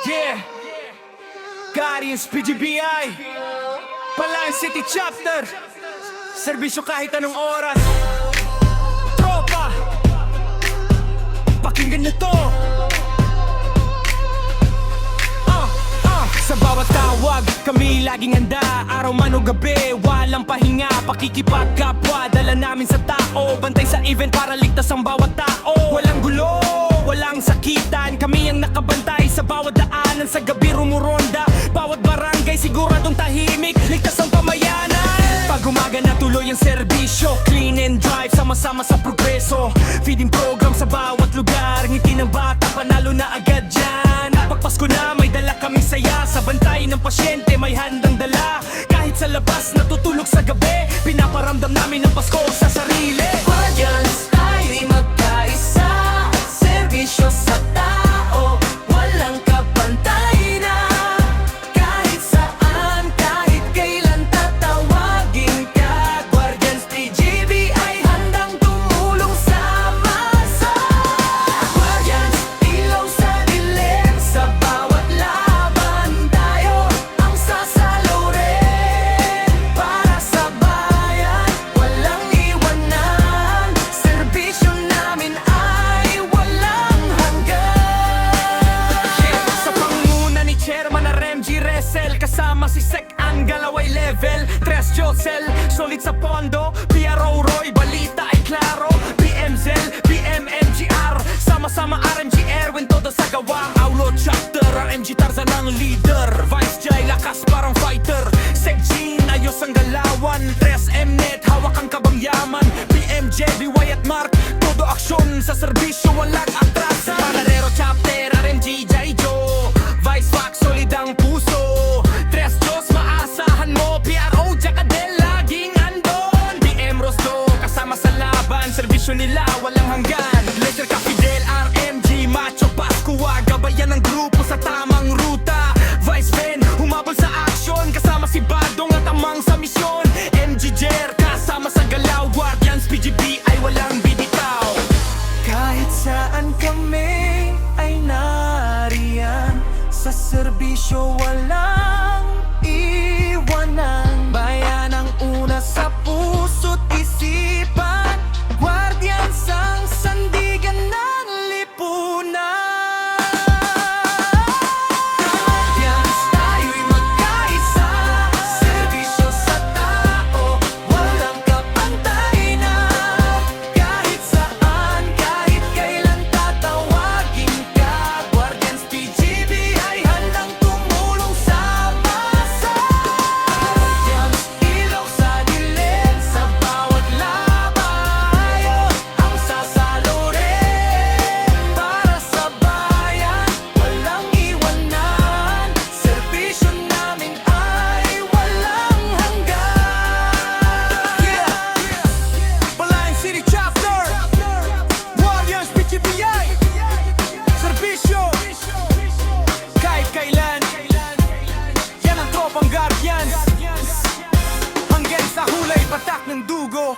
Yeah, Guardians PGBI Palayan City Chapter. Serbisyo kahit anong oras. Tropa, pakinggan nyo to. Sa bawat tawag, kami laging handa. Araw man o gabi, walang pahinga. Pakikipagkapwa, dala namin sa tao. Bantay sa event para ligtas ang bawat tao. Walang gulo, walang sakitan. Kami ang nakabantay sa bawat daanan. Sa gabi rumuronda, bawat barangay siguradong tahimik, ligtas ang pamayanan. Pag umaga na tuloy ang serbisyo, clean and drive, sama-sama sa progreso. Feeding program sa bawat lugar, ngiti ng bata, panalo na agad dyan. Pag Pasko na may dala kaming saya, sa bantay ng pasyente may handang dala. Kahit sa labas natutulog sa gabi, pinaparamdam namin ang Pasko sa sarili. Guardians, tayo'y magkaisa, serbisyo sa tao, walang kapantay na. Kahit saan, kahit kailan tatawagin ka, Guardians PGBI handang tumulong sa masa. Guardians, ilaw sa dilim, sa bawat laban tayo ang sasalo rin. Para sa bayan, walang iwanan, serbisyo namin ay walang hanggan. Sa pangunguna ni Chairman RMG Resel, kasama si Sec ang galaway level. Tres Josel, solid sa pondo. PRO Roy, balita ay klaro. BMZL, BMMGR, sama-sama RMG Erwin, todo sa gawa. Aulo Chapter, RMG Tarzan ang leader. Vice Jai, lakas parang fighter. Sec Jean, ayos ang galawan. Tres Mnet, hawak ang kabangyaman. BMJ, BY at Mark, todo aksyon sa serbisyo, walang atrasan. Panadero Chapter, RMG Jaijo, Vice Fox, solid ang puso. Tres Diyos, maasahan mo. PRO, Jacadel, laging andon. BM Rosdo, kasama sa laban, serbisyo nila walang hanggan. Laser Capidel, RMG, Macho Pascua, gabayan ng grupo sa tamang ruta. Vice Ben, humabol sa aksyon, kasama si Badong at amang sa misyon. MG Jer, kasama sa galaw. Guardians PGB ay walang bibitaw. Kahit saan kami ay nariyan, sa serbisyo walang iwanan. Bayan ang una sa puso't isipan, Guardians ang sandigan ng lipunan. Guardians, tayo'y magkaisa, serbisyo sa tao, walang kapantay na. Kahit saan, kahit kailan tatawagin ka, Guardians PGBI handang tumulong sa masa. Guardians, ilaw sa dilim, sa bawat laban ang sasalo rin. Para sa bayan, walang iwanan, serbisyo namin ay walang hanggan. Palayan City Chapter, Guardians PGBI, serbisyo kahit kailan. Yan ang tropang Guardians, hanggang sa hulay patak ng dugo.